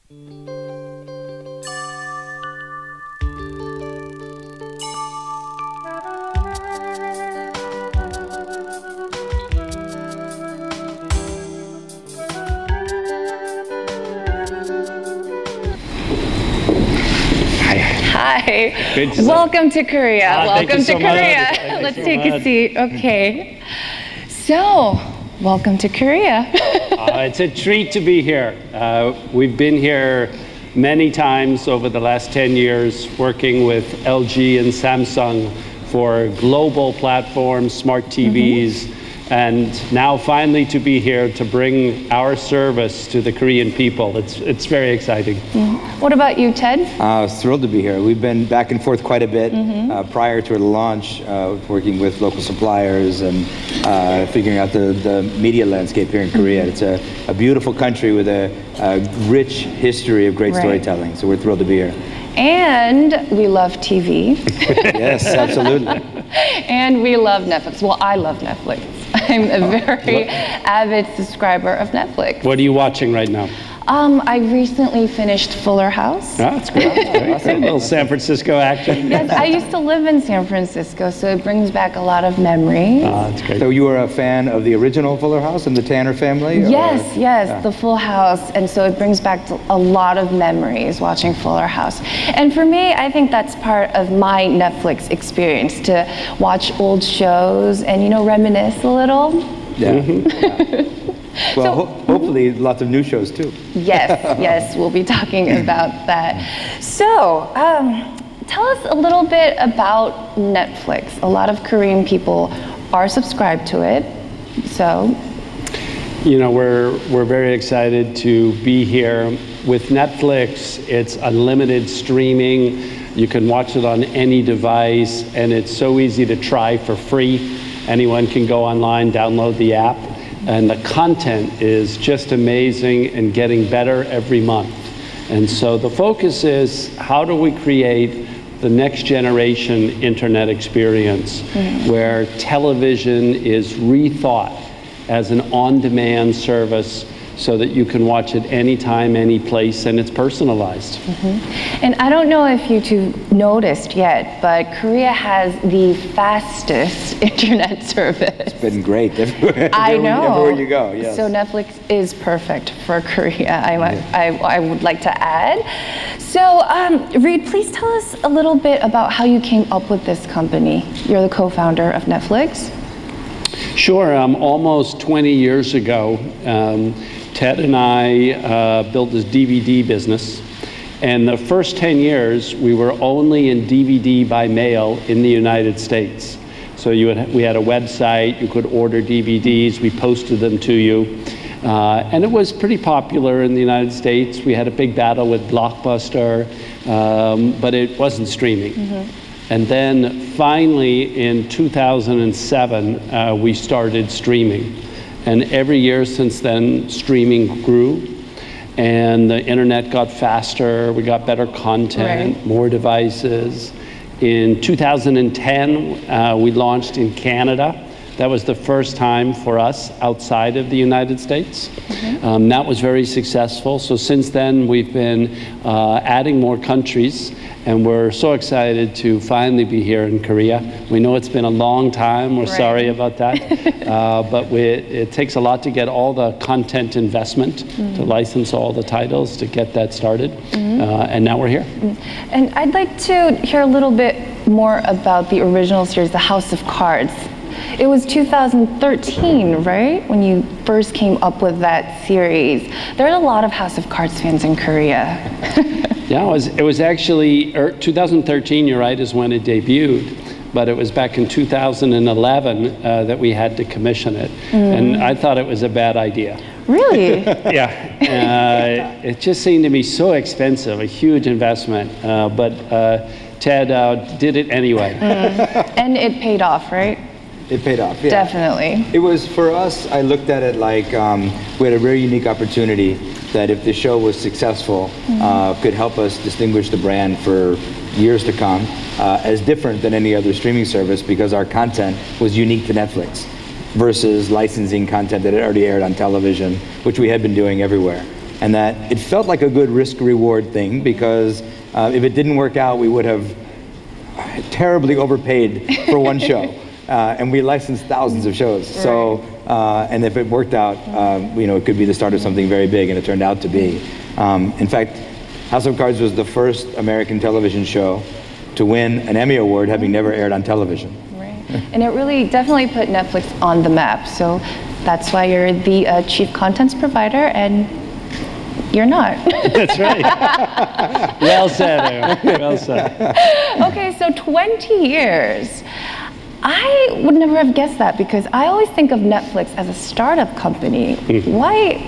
Hi. Welcome to Korea. Welcome to Korea. Let's take a seat. Okay. So, welcome to Korea. It's a treat to be here. We've been here many times over the last 10 years working with LG and Samsung for global platforms, smart TVs, and now finally to be here to bring our service to the Korean people. It's very exciting. What about you, Ted? I was thrilled to be here. We've been back and forth quite a bit prior to the launch, working with local suppliers and figuring out the media landscape here in Korea. It's a beautiful country with a rich history of great storytelling, so we're thrilled to be here. And we love TV. Yes, absolutely. And we love Netflix. Well, I love Netflix. I'm a very avid subscriber of Netflix. What are you watching right now? I recently finished Fuller House. Oh, that's great. A little San Francisco action. Yes, I used to live in San Francisco, so it brings back a lot of memories. Oh, that's great. So you were a fan of the original Fuller House and the Tanner family? Yes, yes, the Full House, and so it brings back a lot of memories watching Fuller House. And for me, I think that's part of my Netflix experience, to watch old shows and, you know, reminisce a little. Yeah. Well, hopefully lots of new shows too. Yes, yes, we'll be talking about that. So, tell us a little bit about Netflix. A lot of Korean people are subscribed to it, so. You know, we're very excited to be here. With Netflix, it's unlimited streaming. You can watch it on any device, and it's so easy to try for free. Anyone can go online, download the app. And the content is just amazing and getting better every month. And so the focus is, how do we create the next generation internet experience where television is rethought as an on-demand service so that you can watch it anytime, any place, and it's personalized. And I don't know if you two noticed yet, but Korea has the fastest internet service. It's been great everywhere. I know. Everywhere you go, yes. So Netflix is perfect for Korea, I would like to add. So Reed, please tell us a little bit about how you came up with this company. You're the co-founder of Netflix. Sure, almost 20 years ago, Ted and I built this DVD business, and the first 10 years we were only in DVD by mail in the United States. So we had a website, you could order DVDs, we posted them to you, and it was pretty popular in the United States. We had a big battle with Blockbuster, but it wasn't streaming. And then finally in 2007, we started streaming. And every year since then, streaming grew, and the internet got faster, we got better content, more devices. In 2010, we launched in Canada. That was the first time for us outside of the United States. That was very successful. So since then, we've been adding more countries, and we're so excited to finally be here in Korea. We know it's been a long time. We're sorry about that. But it takes a lot to get all the content investment, to license all the titles, to get that started. And now we're here. And I'd like to hear a little bit more about the original series, The House of Cards. It was 2013, right, when you first came up with that series. There are a lot of House of Cards fans in Korea. Yeah, it was actually 2013, you're right, is when it debuted. But it was back in 2011 that we had to commission it. And I thought it was a bad idea. Really? Yeah. It just seemed to be so expensive, a huge investment. But Ted did it anyway. And it paid off, right? It paid off, yeah. Definitely. It was, for us, I looked at it like we had a very unique opportunity that if the show was successful, could help us distinguish the brand for years to come, as different than any other streaming service, because our content was unique to Netflix versus licensing content that had already aired on television, which we had been doing everywhere. and that it felt like a good risk-reward thing, because if it didn't work out, we would have terribly overpaid for one show. And we licensed thousands of shows. Right. So, and if it worked out, you know, it could be the start of something very big, and it turned out to be. In fact, House of Cards was the first American television show to win an Emmy Award, having never aired on television. Right. And it really definitely put Netflix on the map. So that's why you're the chief contents provider, and you're not. That's right. Well said, Aaron. Well said. Okay, so 20 years. I would never have guessed that, because I always think of Netflix as a startup company. Why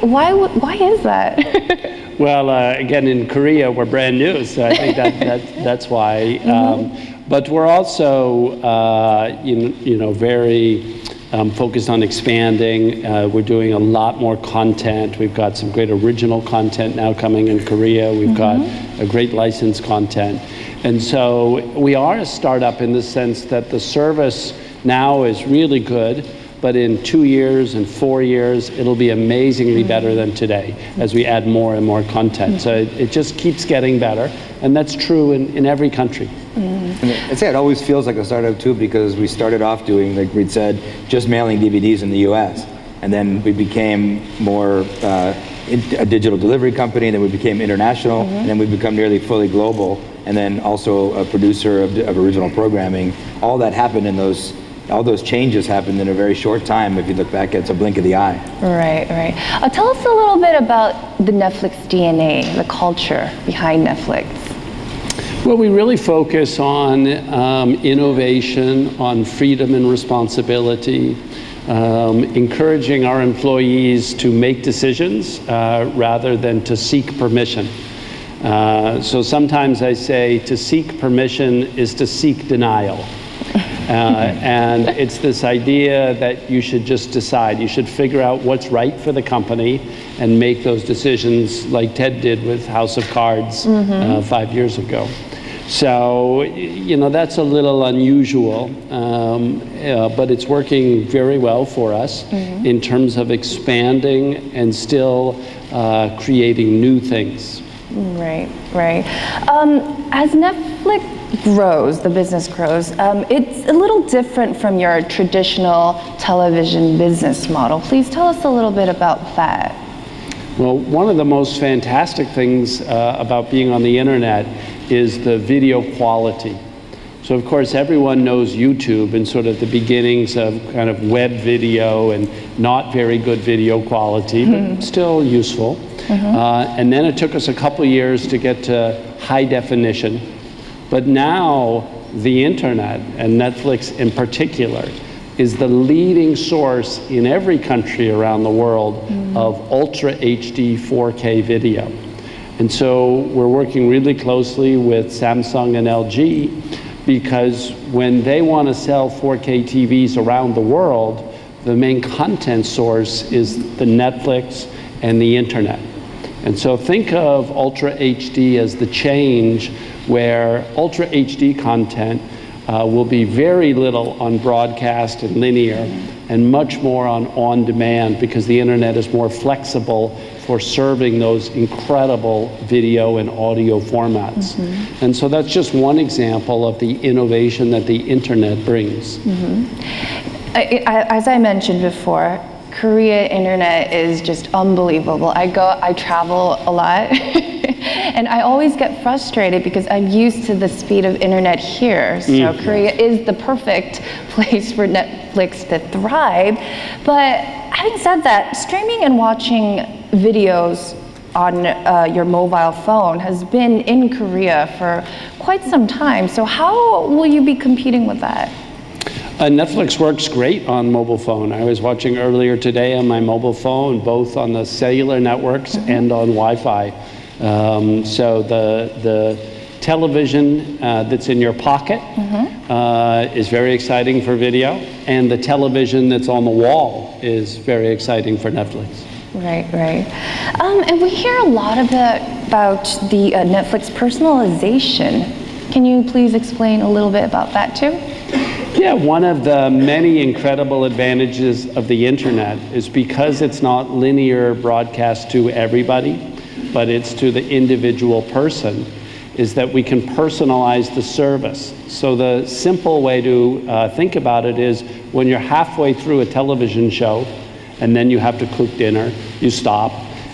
is that? Well, again, in Korea, we're brand new, so I think that's why. But we're also, you know, very focused on expanding. We're doing a lot more content. We've got some great original content now coming in Korea. We've got a great licensed content. And so we are a startup in the sense that the service now is really good, but in 2 years and 4 years, it'll be amazingly better than today as we add more and more content. So it just keeps getting better, and that's true in every country. I'd say it always feels like a startup too, because we started off doing, like Reed said, just mailing DVDs in the US, and then we became more a digital delivery company, and then we became international, and then we become nearly fully global, and then also a producer of original programming. All that happened in all those changes happened in a very short time. If you look back, it's a blink of the eye. Right, right. Tell us a little bit about the Netflix DNA, the culture behind Netflix. Well, we really focus on innovation, on freedom and responsibility, encouraging our employees to make decisions rather than to seek permission. So sometimes I say to seek permission is to seek denial. And it's this idea that you should just decide. You should figure out what's right for the company and make those decisions like Ted did with House of Cards 5 years ago. So, you know, that's a little unusual, but it's working very well for us in terms of expanding and still creating new things. Right, right. As Netflix grows, the business grows, it's a little different from your traditional television business model. Please tell us a little bit about that. Well, one of the most fantastic things about being on the internet is the video quality. So of course everyone knows YouTube and sort of the beginnings of kind of web video and not very good video quality, but still useful. And then it took us a couple years to get to high definition. But now the internet, and Netflix in particular, is the leading source in every country around the world of Ultra HD 4K video. And so we're working really closely with Samsung and LG, because when they want to sell 4K TVs around the world, the main content source is the Netflix and the internet. And so think of Ultra HD as the change where Ultra HD content will be very little on broadcast and linear and much more on demand, because the internet is more flexible for serving those incredible video and audio formats. And so that's just one example of the innovation that the internet brings. As I mentioned before, Korea internet is just unbelievable. I travel a lot and I always get frustrated because I'm used to the speed of internet here. So Korea is the perfect place for Netflix to thrive. But having said that, streaming and watching videos on your mobile phone has been in Korea for quite some time. So how will you be competing with that? Netflix works great on mobile phone. I was watching earlier today on my mobile phone, both on the cellular networks and on Wi-Fi. So the television that's in your pocket is very exciting for video, and the television that's on the wall is very exciting for Netflix. Right, right. And we hear a lot about the Netflix personalization. Can you please explain a little bit about that too? Yeah, one of the many incredible advantages of the internet is because it's not linear broadcast to everybody. but it's to the individual person, is that we can personalize the service. So the simple way to think about it is when you're halfway through a television show and then you have to cook dinner, you stop.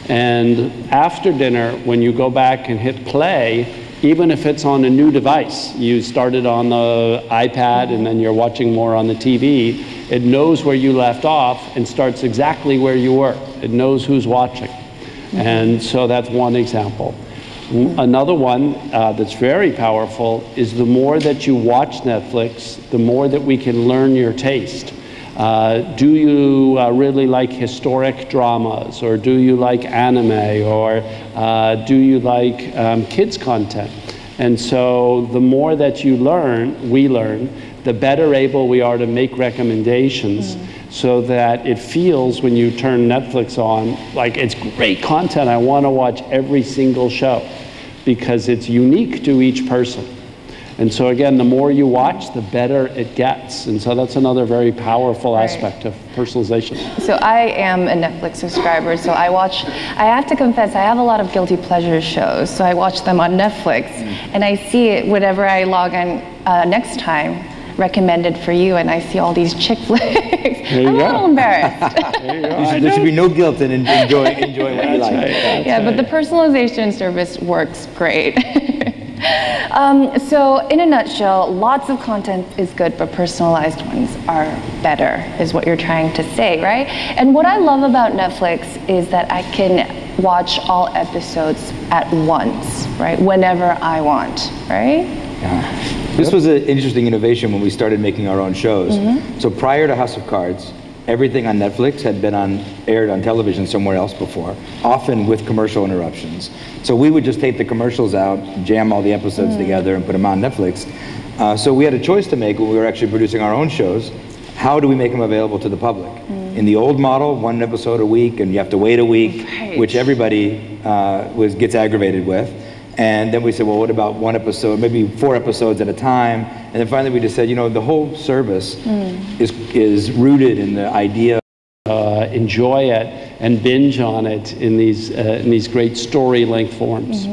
And after dinner, when you go back and hit play, even if it's on a new device, you started on the iPad and then you're watching more on the TV, it knows where you left off and starts exactly where you were. It knows who's watching. And so that's one example. Another one that's very powerful is the more that you watch Netflix, the more that we can learn your taste. Do you really like historic dramas, or do you like anime, or do you like kids content? And so the more that you learn, we learn, the better able we are to make recommendations so that it feels when you turn Netflix on like it's great content. I want to watch every single show because it's unique to each person. And so again, the more you watch, the better it gets. And so that's another very powerful aspect of personalization. So I am a Netflix subscriber, so I have to confess, I have a lot of guilty pleasure shows, so I watch them on Netflix, and I see it whenever I log on next time, recommended for you, and I see all these chick flicks. I'm a little embarrassed. There should be no guilt in enjoy what you like. Right. Yeah, but the personalization service works great. So in a nutshell, lots of content is good, but personalized ones are better, is what you're trying to say, right? And what I love about Netflix is that I can watch all episodes at once, right? Whenever I want, right? Yeah. This was an interesting innovation when we started making our own shows. So prior to House of Cards, everything on Netflix had been aired on television somewhere else before, often with commercial interruptions. So we would just take the commercials out, jam all the episodes together, and put them on Netflix. So we had a choice to make when we were actually producing our own shows. How do we make them available to the public? In the old model, one episode a week, and you have to wait a week, which everybody gets aggravated with. And then we said, well, what about one episode, maybe 4 episodes at a time? And then finally we just said, you know, the whole service is rooted in the idea enjoy it and binge on it in these great story length forms.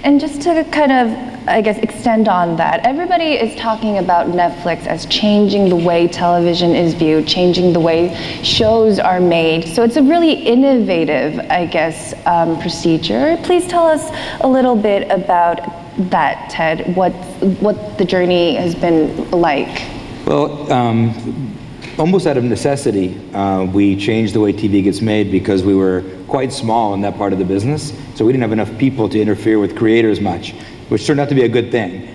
And just to kind of, I guess, extend on that, everybody is talking about Netflix as changing the way television is viewed, changing the way shows are made. So it's a really innovative, I guess, procedure. Please tell us a little bit about that, Ted, what the journey has been like. Well, almost out of necessity, we changed the way TV gets made because we were quite small in that part of the business. So we didn't have enough people to interfere with creators much, which turned out to be a good thing.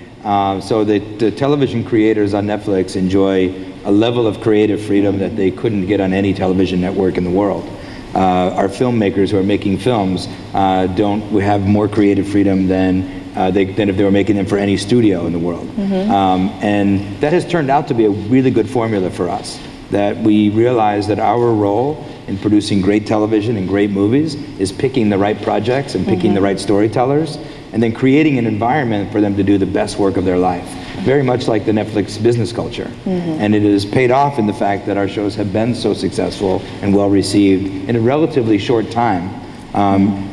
So the television creators on Netflix enjoy a level of creative freedom that they couldn't get on any television network in the world. Our filmmakers who are making films we have more creative freedom than if they were making them for any studio in the world. And that has turned out to be a really good formula for us, that we realize that our role in producing great television and great movies is picking the right projects and picking the right storytellers, and then creating an environment for them to do the best work of their life. Very much like the Netflix business culture. And it has paid off in the fact that our shows have been so successful and well received in a relatively short time.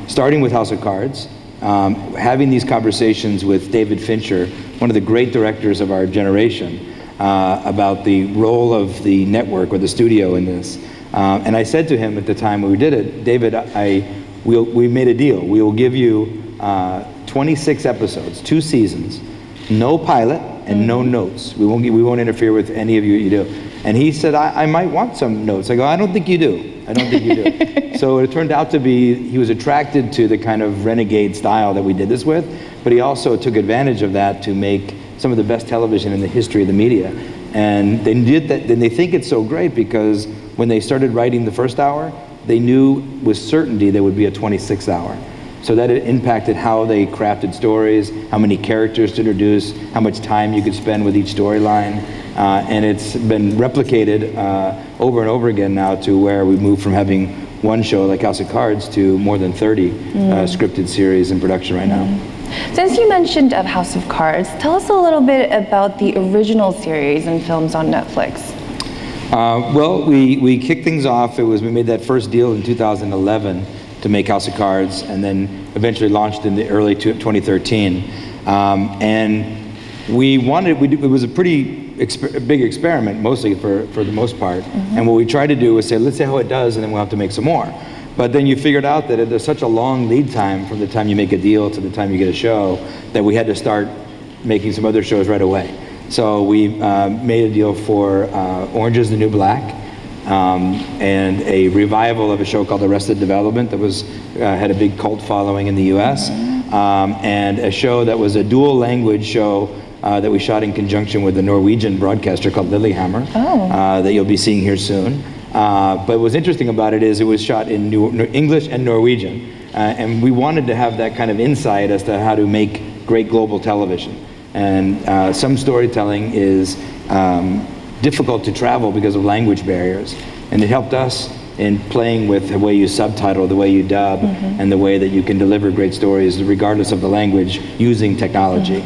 Starting with House of Cards, having these conversations with David Fincher, one of the great directors of our generation, about the role of the network or the studio in this. And I said to him at the time when we did it, David, we made a deal. We will give you 26 episodes, 2 seasons, no pilot and no notes. We won't interfere with any of you do. And he said, I might want some notes. I go, I don't think you do. I don't think you do. So it turned out to be, he was attracted to the kind of renegade style that we did this with, but he also took advantage of that to make some of the best television in the history of the media. And they did that, and they think it's so great because when they started writing the first hour, they knew with certainty there would be a 26th hour. So that it impacted how they crafted stories, how many characters to introduce, how much time you could spend with each storyline. And it's been replicated over and over again now to where we moved from having one show like House of Cards to more than 30 scripted series in production right now. Since you mentioned of House of Cards, tell us a little bit about the original series and films on Netflix. Well, we kicked things off. We made that first deal in 2011 to make House of Cards, and then eventually launched in the early 2013. And it was a pretty big experiment, mostly for the most part. And what we tried to do was say, let's see how it does, and then we'll have to make some more. But then you figured out that there's such a long lead time from the time you make a deal to the time you get a show that we had to start making some other shows right away. So we made a deal for Orange is the New Black, and a revival of a show called Arrested Development that had a big cult following in the US, and a show that was a dual language show that we shot in conjunction with a Norwegian broadcaster called Lillehammer, that you'll be seeing here soon. But what's interesting about it is it was shot in English and Norwegian, and we wanted to have that kind of insight as to how to make great global television. And some storytelling is difficult to travel because of language barriers, and it helped us in playing with the way you subtitle, the way you dub, and the way that you can deliver great stories regardless of the language using technology.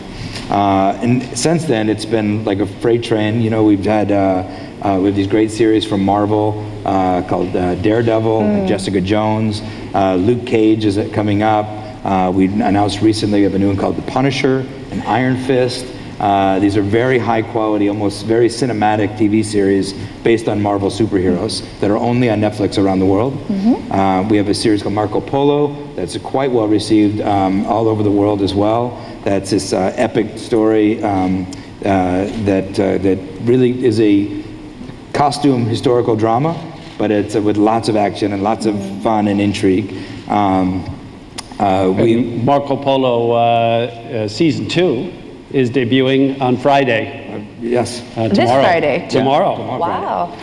And since then, it's been like a freight train. You know, we've had we have these great series from Marvel called Daredevil, and Jessica Jones. Luke Cage is coming up. We announced recently we have a new one called The Punisher and Iron Fist. These are very high quality, almost very cinematic TV series based on Marvel superheroes that are only on Netflix around the world. We have a series called Marco Polo that's quite well received all over the world as well. That's this epic story that really is a costume historical drama, but it's with lots of action and lots of fun and intrigue. Marco Polo season 2 is debuting on Friday. Yes. Tomorrow. This Friday? Tomorrow. Wow.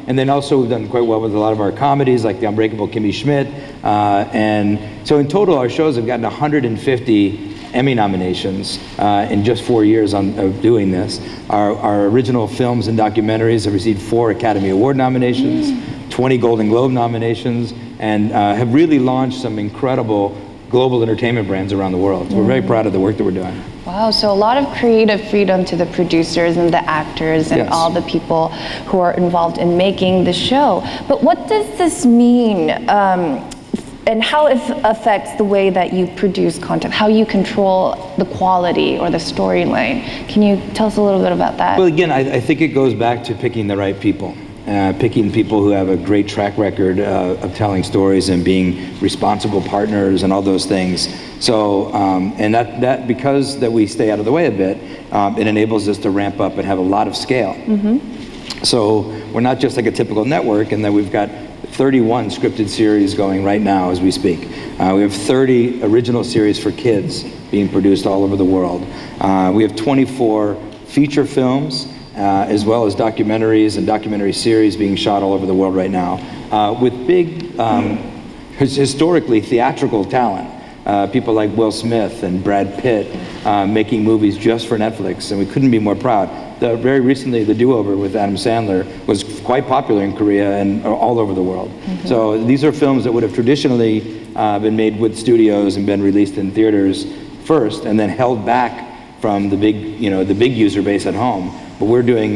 And then also we've done quite well with a lot of our comedies, like The Unbreakable Kimmy Schmidt. And so in total, our shows have gotten 150 Emmy nominations in just 4 years of doing this. Our original films and documentaries have received 4 Academy Award nominations, 20 Golden Globe nominations, and have really launched some incredible global entertainment brands around the world. So we're very proud of the work that we're doing. Wow, so a lot of creative freedom to the producers and the actors and all the people who are involved in making the show. But what does this mean and how it affects the way that you produce content, how you control the quality or the storyline? Can you tell us a little bit about that? Well, again, I think it goes back to picking the right people. Picking people who have a great track record of telling stories and being responsible partners and all those things. So, and that because that we stay out of the way a bit, it enables us to ramp up and have a lot of scale. So we're not just like a typical network, and that we've got 31 scripted series going right now as we speak. We have 30 original series for kids being produced all over the world. We have 24 feature films, as well as documentaries and documentary series being shot all over the world right now, with big, historically theatrical talent. People like Will Smith and Brad Pitt making movies just for Netflix, and we couldn't be more proud. Very recently, The Do-Over with Adam Sandler was quite popular in Korea and all over the world. So these are films that would have traditionally been made with studios and been released in theaters first, and then held back from the big, the big user base at home. But we're doing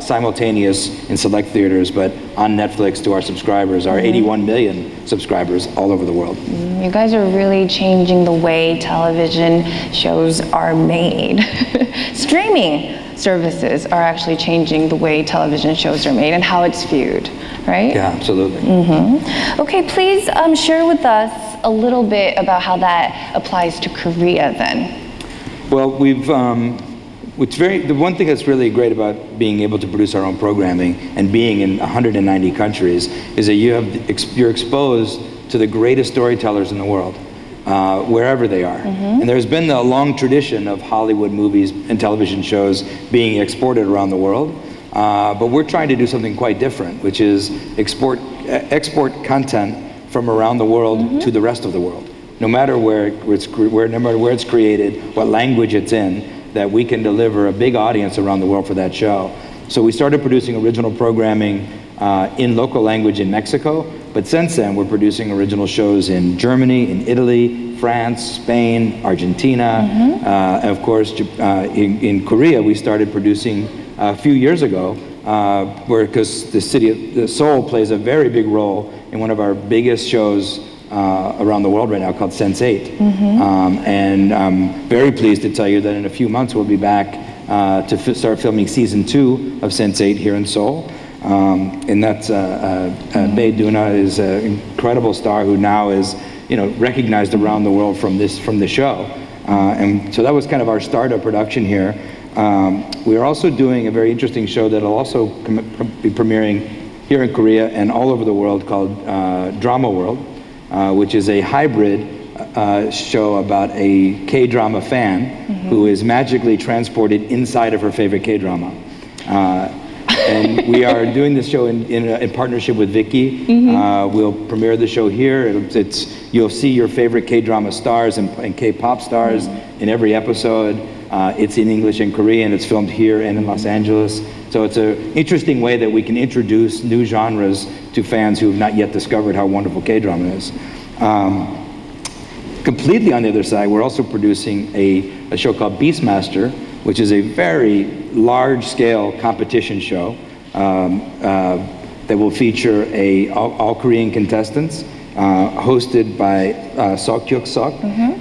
simultaneous in select theaters, but on Netflix to our subscribers, our 81 million subscribers all over the world. You guys are really changing the way television shows are made. Streaming services are actually changing the way television shows are made and how it's viewed, right? Yeah, absolutely. Okay, please share with us a little bit about how that applies to Korea then. Well, we've the one thing that's really great about being able to produce our own programming and being in 190 countries is that you're exposed to the greatest storytellers in the world, wherever they are. And there's been a long tradition of Hollywood movies and television shows being exported around the world, but we're trying to do something quite different, which is export content from around the world to the rest of the world. No matter where it's created, what language it's in, that we can deliver a big audience around the world for that show. So we started producing original programming in local language in Mexico, but since then we're producing original shows in Germany, in Italy, France, Spain, Argentina, and of course in Korea we started producing a few years ago, because the city of Seoul plays a very big role in one of our biggest shows around the world right now called Sense8. And I'm very pleased to tell you that in a few months we'll be back to start filming season 2 of Sense8 here in Seoul. And that's Bae Doona is an incredible star who now is recognized around the world from the show. And so that was kind of our startup production here. We are also doing a very interesting show that will also be premiering here in Korea and all over the world called Drama World, which is a hybrid show about a K-drama fan who is magically transported inside of her favorite K-drama. And we are doing this show in partnership with Viki. We'll premiere the show here. You'll see your favorite K-drama stars and K-pop stars in every episode. It's in English and Korean. It's filmed here and in Los Angeles. So it's an interesting way that we can introduce new genres to fans who have not yet discovered how wonderful K-drama is. Completely on the other side, we're also producing a show called Beastmaster, which is a very large-scale competition show that will feature all Korean contestants, hosted by Seok Hyuk-sok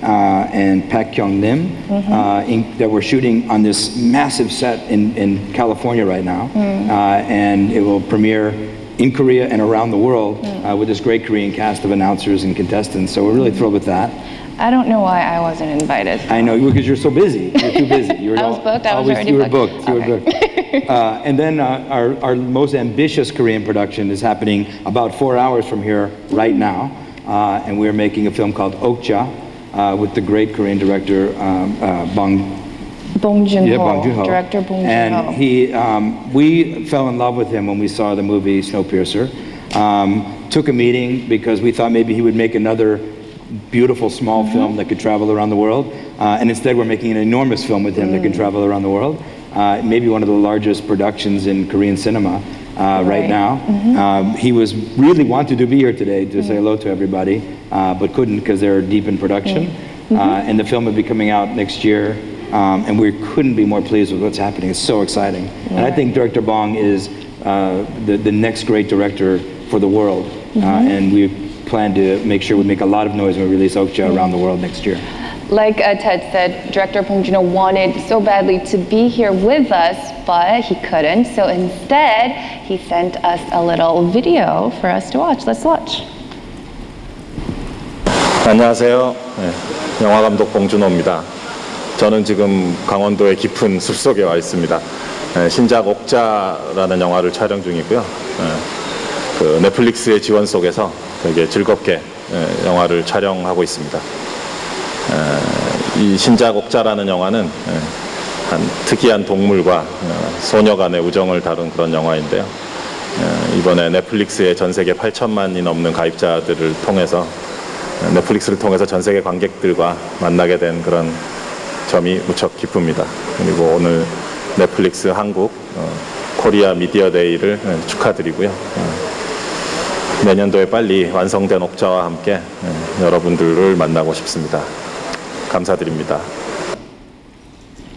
and Park Kyung-lim, that we're shooting on this massive set in California right now, and it will premiere in Korea and around the world with this great Korean cast of announcers and contestants. So we're really thrilled with that. I don't know why I wasn't invited. I know, because you're so busy. You're too busy. I was booked. I was already booked. You were booked. And then our most ambitious Korean production is happening about 4 hours from here right now. And we're making a film called Okja with the great Korean director Bong Joon-ho. Director Bong Joon-ho. And we fell in love with him when we saw the movie Snowpiercer. Took a meeting because we thought maybe he would make another beautiful small film that could travel around the world. And instead we're making an enormous film with him that can travel around the world. Maybe one of the largest productions in Korean cinema right now. He was really wanted to be here today to say hello to everybody, but couldn't because they're deep in production. And the film will be coming out next year. And we couldn't be more pleased with what's happening. It's so exciting. And I think Director Bong is the next great director for the world. And we plan to make sure we make a lot of noise when we release Okja around the world next year. Like Ted said, Director Bong Joon-ho wanted so badly to be here with us, but he couldn't. So instead, he sent us a little video for us to watch. Let's watch. 안녕하세요. 영화감독 봉준호입니다. 저는 지금 강원도의 깊은 숲속에 와 있습니다. 신작 옥자라는 영화를 촬영 중이고요. 그 넷플릭스의 지원 속에서 되게 즐겁게 영화를 촬영하고 있습니다. 이 신작 옥자라는 영화는 한 특이한 동물과 소녀 간의 우정을 다룬 그런 영화인데요. 이번에 넷플릭스의 전 세계 8천만이 넘는 가입자들을 통해서 넷플릭스를 통해서 전 세계 관객들과 만나게 된 그런 점이 무척 기쁩니다. 그리고 오늘 넷플릭스 한국 코리아 미디어 데이를 축하드리고요. 내년도에 빨리 완성된 옥자와 함께 여러분들을 만나고 싶습니다. 감사드립니다.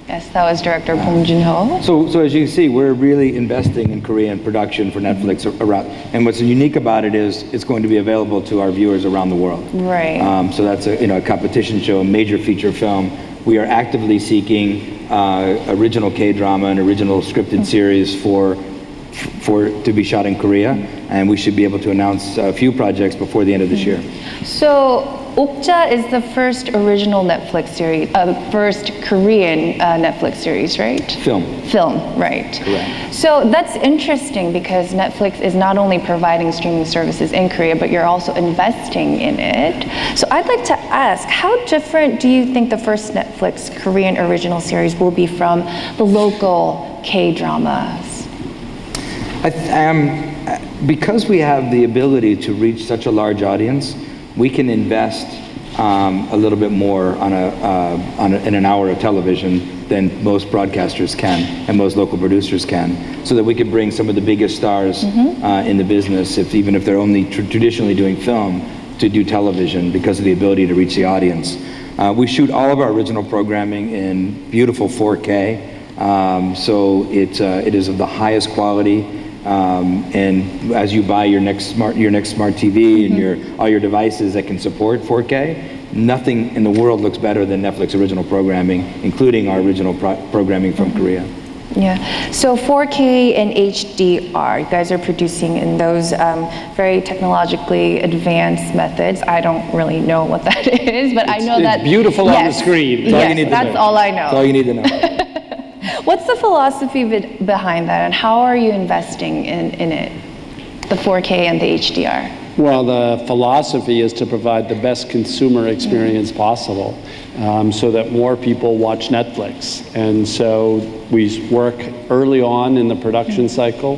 Yes, that was Director Bong Joon-ho. So as you can see, we're really investing in Korean production for Netflix around. And what's unique about it is it's going to be available to our viewers around the world. Right. So that's a competition show, a major feature film. We are actively seeking original K-drama and original scripted series to be shot in Korea, and we should be able to announce a few projects before the end of this year. So Okja is the first original Netflix series, first Korean Netflix series, right? Film, right. Correct. So that's interesting because Netflix is not only providing streaming services in Korea, but you're also investing in it. So I'd like to ask, how different do you think the first Netflix Korean original series will be from the local K-dramas? Because we have the ability to reach such a large audience, we can invest a little bit more in an hour of television than most broadcasters can and most local producers can, so that we could bring some of the biggest stars in the business, even if they're only traditionally doing film, to do television because of the ability to reach the audience. We shoot all of our original programming in beautiful 4K, so it is of the highest quality. and as you buy your next smart TV and all your devices that can support 4K, nothing in the world looks better than Netflix original programming, including our original programming from Korea. Yeah, so 4K and HDR, you guys are producing in those very technologically advanced methods. I don't really know what that is, but I know that... It's beautiful on the screen. That's all you need to know. That's all I know. That's all you need to know. What's the philosophy behind that, and how are you investing in it, the 4K and the HDR? Well, the philosophy is to provide the best consumer experience possible, so that more people watch Netflix. And so we work early on in the production cycle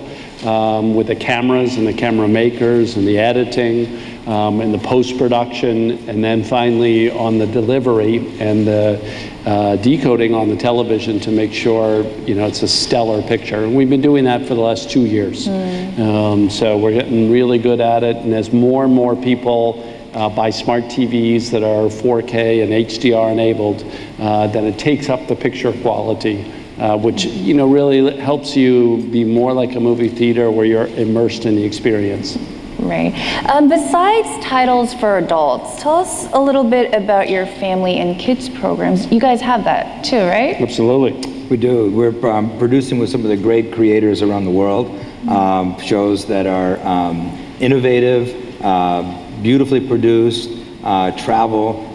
with the cameras and the camera makers and the editing and the post-production, and then finally on the delivery and the decoding on the television to make sure, you know, it's a stellar picture. And we've been doing that for the last 2 years. So we're getting really good at it, and as more and more people buy smart TVs that are 4K and HDR enabled, then it takes up the picture quality, which, you know, really helps you be more like a movie theater where you're immersed in the experience. Right. Besides titles for adults, tell us a little bit about your family and kids programs. You guys have that too, right? Absolutely. We do. We're producing with some of the great creators around the world, shows that are innovative, beautifully produced, travel,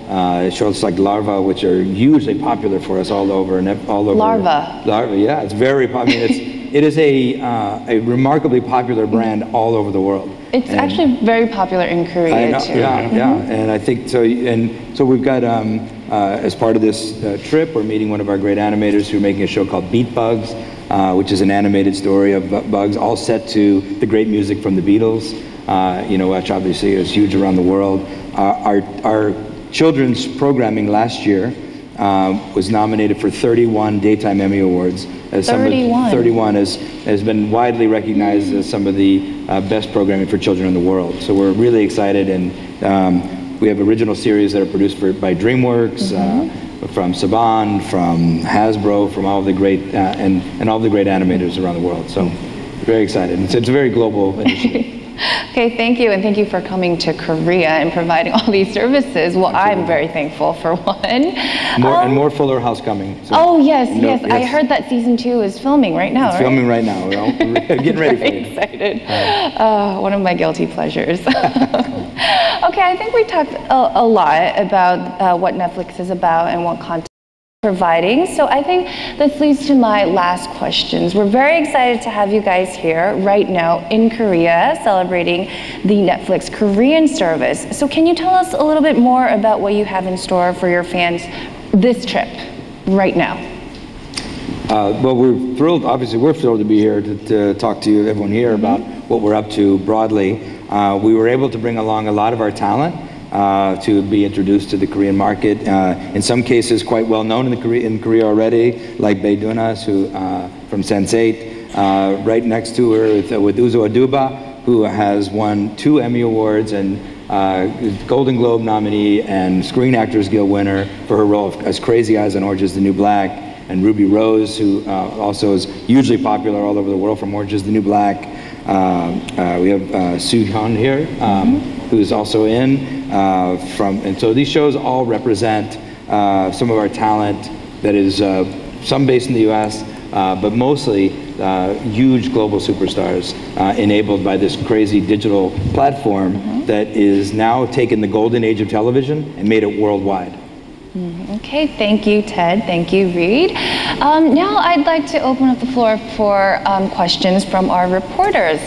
shows like Larva, which are hugely popular for us all over. Larva? Larva, yeah. It's very popular. It is a remarkably popular brand all over the world. It's actually very popular in Korea too. Yeah. And I think so. And so we've got, as part of this trip, we're meeting one of our great animators who are making a show called Beat Bugs, which is an animated story of bugs, all set to the great music from the Beatles. You know, which obviously is huge around the world. Our children's programming last year was nominated for 31 Daytime Emmy Awards. 31 has been widely recognized as some of the best programming for children in the world. So we're really excited, and we have original series that are produced by DreamWorks, from Saban, from Hasbro, from all of the great and all the great animators around the world. So very excited. It's a very global initiative. Okay, thank you, and thank you for coming to Korea and providing all these services. Well, Absolutely. I'm very thankful for one. And more Fuller House coming. So oh, yes. I heard that season 2 is filming right now, It's filming right now. We're all getting ready for it. Excited. One of my guilty pleasures. Okay, I think we talked a lot about what Netflix is about and what content providing. So I think this leads to my last questions. We're very excited to have you guys here right now in Korea celebrating the Netflix Korean service. So can you tell us a little bit more about what you have in store for your fans this trip right now? Well, we're thrilled. Obviously, we're thrilled to be here to talk to you, everyone here, about what we're up to broadly. We were able to bring along a lot of our talent to be introduced to the Korean market. In some cases, quite well known in Korea already, like Bae Doonas, who from Sense8. Right next to her with Uzo Aduba, who has won 2 Emmy Awards and Golden Globe nominee and Screen Actors Guild winner for her role as Crazy Eyes on Orange Is the New Black. And Ruby Rose, who also is hugely popular all over the world from Orange Is the New Black. We have Soo Hyun here, who's also in. And so these shows all represent some of our talent that is some based in the US, but mostly huge global superstars enabled by this crazy digital platform that is now taken the golden age of television and made it worldwide. Okay, thank you, Ted. Thank you, Reed. Now I'd like to open up the floor for questions from our reporters.